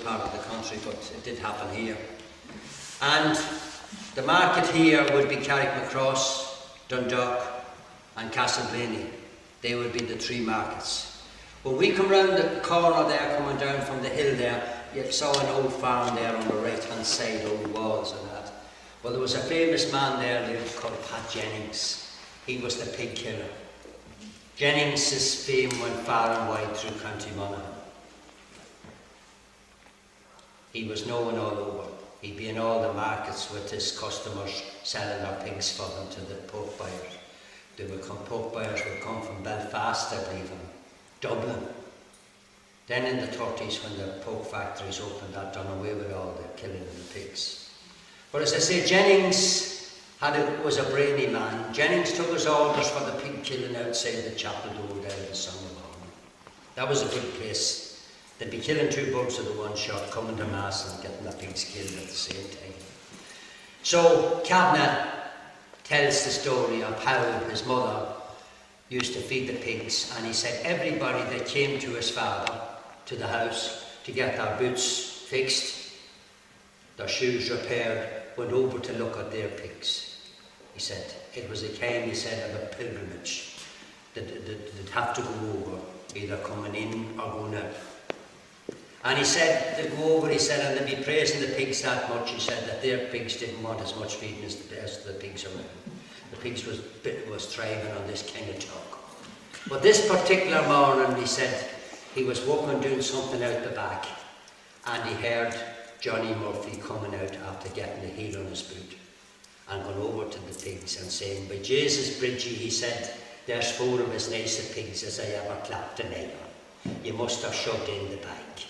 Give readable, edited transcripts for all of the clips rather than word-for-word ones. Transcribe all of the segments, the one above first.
part of the country, but it did happen here. And the market here would be Carrickmacross, Dundalk and Castleblaney. They would be the three markets. When we come round the corner there, coming down from the hill there, you saw an old farm there on the right hand side, old walls and that. Well, there was a famous man there lived called Pat Jennings. He was the pig killer. Jennings' fame went far and wide through County Monaghan. He was known all over. He'd be in all the markets with his customers selling their pigs for them to the pork buyers. Pork buyers would come from Belfast, I believe, and Dublin. Then in the 30s, when the pork factories opened, that done away with all the killing of the pigs. But as I say, Jennings was a brainy man. Jennings took his orders for the pig killing outside the chapel door down the summer morning. That was a good place. They'd be killing two birds with the one shot, coming to mass and getting the pigs killed at the same time. So Kavanagh tells the story of how his mother used to feed the pigs, and he said everybody that came to his father, to the house, to get their boots fixed, their shoes repaired, went over to look at their pigs. He said it was a kind, he said, of a pilgrimage that they'd have to go over, either coming in or going out. And he said they'd go over, he said, and they'd be praising the pigs that much, he said, that their pigs didn't want as much feeding as the pigs around. The pigs was thriving on this kind of talk. But this particular morning, he said, he was walking doing something out the back, and he heard Johnny Murphy coming out after getting the heel on his boot and going over to the pigs and saying, "By Jesus, Bridgie," he said, "there's 4 of as nice a pigs as I ever clapped an eye on. You must have shoved in the bag."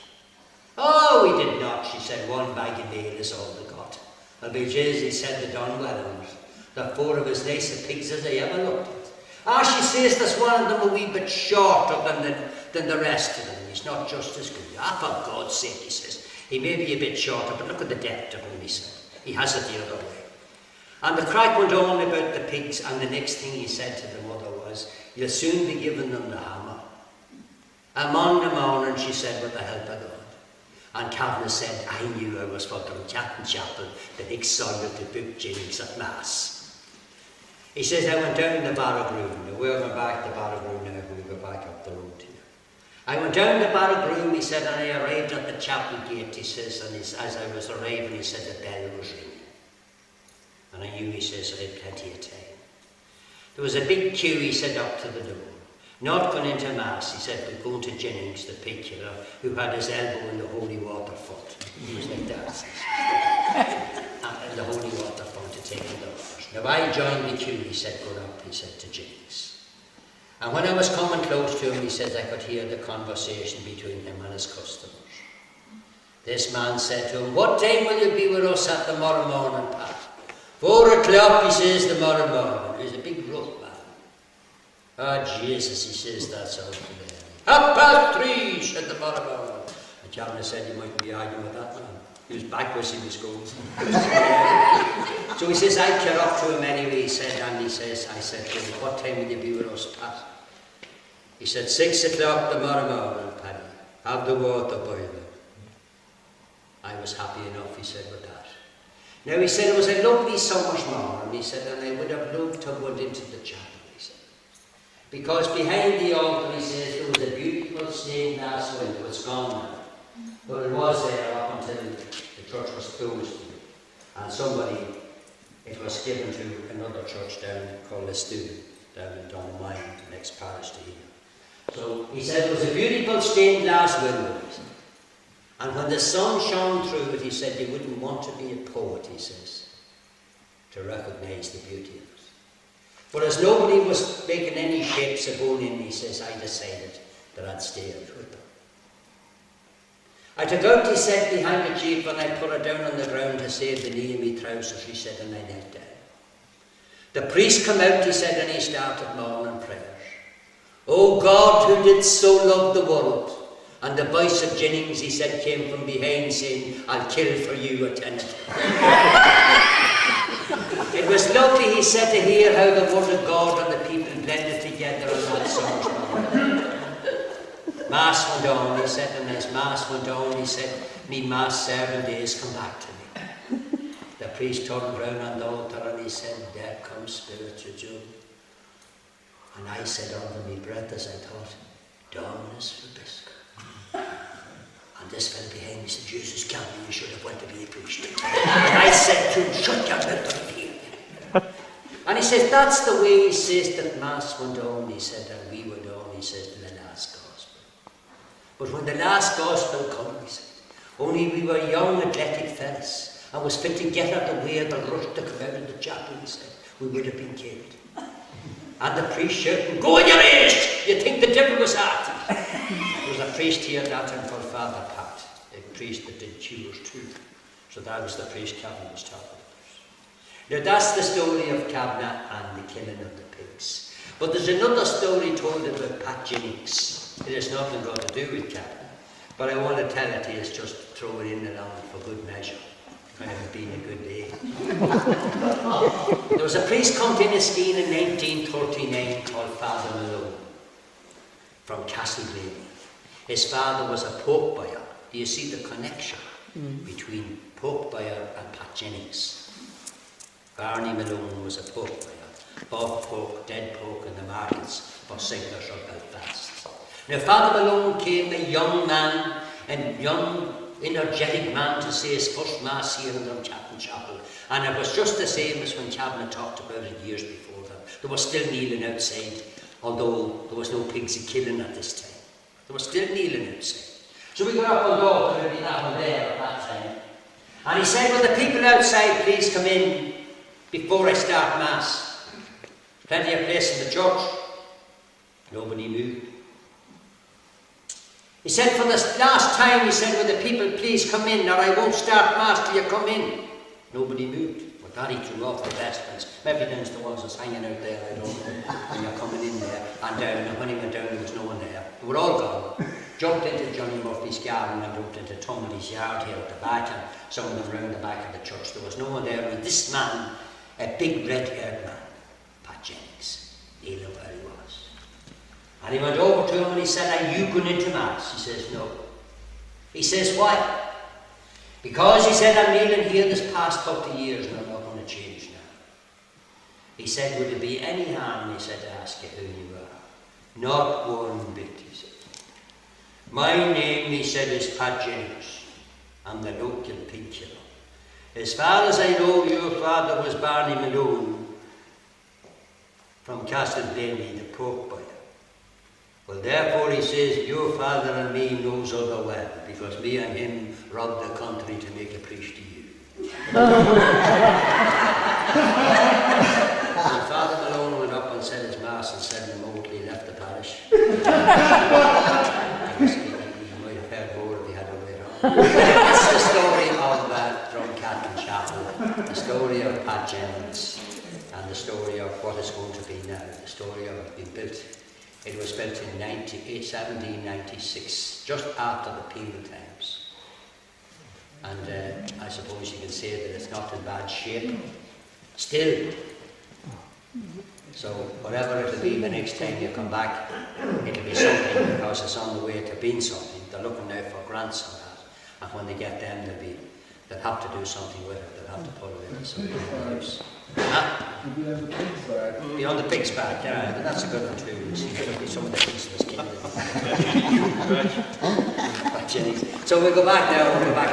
"Oh, we did not," she said, "1 bag of ale is all they got." "Well, by Jesus," he said, "they done well on it. They're 4 of as nice a pigs as I ever looked at." "Ah," she says, "there's one of them a wee bit shorter than the rest of them. He's not just as good." "Ah, for God's sake," he says, "he may be a bit shorter, but look at the depth of him," he said. "He has it the other way." And the crack went on about the pigs, and the next thing he said to the mother was, "You'll soon be giving them the hammer." "Among the morning," she said, "with the help of God." And Kavanagh said, "I knew I was for Drumcatton Chapel the next Sunday to book Jennings at Mass." He says, "I went down the Barragroom." Now we're going back to Barragroom now, we go back up the road here. "I went down the Barragroom," he said, "and I arrived at the chapel gate," he says, "and as I was arriving," he said, "the bell was ringing. And I knew," he says, "I had plenty of time. There was a big queue," he said, "up to the door. Not going into Mass," he said, "but going to Jennings, the pig killer, who had his elbow in the holy water font." He was like that. And the holy water font to take the orders. "Now I joined the queue," he said, "going up," he said, "to Jennings. And when I was coming close to him," he says, "I could hear the conversation between him and his customers. This man said to him, 'What time will you be with us at the morrow morning, Pat?' 4 o'clock, he says, "the morrow morning." He was a big rough man. "Ah, Jesus," he says, "that's all today." 3:30, said the morrow morning. And Kavanagh said he mightn't be arguing with that man. He was backwards, he was going. So he says, I came up to him anyway, he said, and he says, I said to him, "What time will you be with us, Pat?" He said, 6 o'clock the morrow morning, Paddy. Have the water boiling." I was happy enough, he said, with that. Now he said, it was a lovely summer's morning, he said, and I would have loved to have went into the chapel, he said. Because behind the altar, he says, there was a beautiful stained glass window. It's gone now. But it was there up until the church was closed. And it was given to another church down called the Student, down in Donaghmine, the next parish to here. So he said, it was a beautiful stained glass window, he said. And when the sun shone through it, he said, you wouldn't want to be a poet, he says, to recognise the beauty of it. But as nobody was making any shapes of going in, he says, I decided that I'd stay out with them. I took out, he said, the handkerchief and I put it down on the ground to save the knee of me trousers, he said, and I knelt down. The priest came out, he said, and he started morning prayers. "O God, who did so love the world," and the voice of Jennings, he said, came from behind saying, "I'll kill for you a tenant." It was lovely, he said, to hear how the word of God and the people blended together on that summer's morning. Mass went on, he said, and as Mass went on, he said, me Mass serving days come back to me. The priest turned round on the altar and he said, there comes spiritual Joe. And I said under me breath as I thought, Dominus Vobiscum. And this fellow behind me said, Jesus, Campbell, you should have went to be a priest. And I said to him, shut your mouth here. And he says, that's the way he says that Mass went on, he said, and we went on, he says, to the last gospel. But when the last gospel come, he said, only we were young, athletic fellas, and was fit to get out the way of the rush to come out of the chapel, he said, we would have been killed. And the priest shouting, go in your age! You think the devil was at it? There was a priest here that time called Father Pat, a priest that did cures too. So that was the priest Cavan was talking about. Now that's the story of Cavan and the killing of the pigs. But there's another story told about Pat Jennings. It has nothing got to do with Cavan. But I want to tell it to you, just throw it in along for good measure. Kind of been a good day. There was a priest come to Inniskeen in 1939 called Father Malone from Castleblayney. His father was a pork buyer. Do you see the connection between pork buyer and Pat Jennings? Barney Malone was a pork buyer. Bought pork, dead pork in the markets for settlers of Belfast. Now Father Malone came a young man and young energetic man to say his first Mass here in Drumcatton Chapel, and it was just the same as when Cavan talked about it years before that. They were still kneeling outside, although there was no pigs a killing at this time. They were still kneeling outside. So we got up on the altar, and that one there at that time, and he said, will the people outside please come in before I start Mass? Plenty of place in the church. Nobody moved. He said, for the last time, he said, will the people please come in, or I won't start Mass till you come in. Nobody moved. But that he threw off the vestments. Maybe there's the ones that's hanging out there, I don't know, when you're coming in there. And down, when he went down, there was no one there. They were all gone. Jumped into Johnny Murphy's garden and jumped into Tumbley's yard here at the back, and some of them round the back of the church. There was no one there. And this man, a big red-haired man, Pat Jennings, kneeling where he was. And he went over to him and he said, are you going into Mass? He says, no. He says, why? Because, he said, I'm kneeling here this past 30 years and I'm not going to change now. He said, would there be any harm, he said, to ask you who you are? Not one bit, he said. My name, he said, is Pat Jennings. I'm the local pig killer. As far as I know, your father was Barney Malone from Castleblayney, the pork buyer. Well, therefore, he says, your father and me knows other well, because me and him robbed the country to make a priest of you. And Father Malone went up and said his Mass and said remotely left the parish. He might have heard more if he had a way around. That's the story of Drumcatton Chapel, the story of Pat Jennings, and the story of what is going to be now, the story of it being built. It was built in 1796, just after the penal times. And I suppose you can say that it's not in bad shape. Still. So whatever it'll be the next time you come back, it'll be something because it's on the way to being something. They're looking out for grants on that. And when they get them, they'll have to do something with it. They'll have to put it into something else. Beyond the pig's back. Beyond the pig's back, yeah, but that's a good one too. You see, there'll be some of the pigs in this kingdom. So we'll go back now, we'll go back.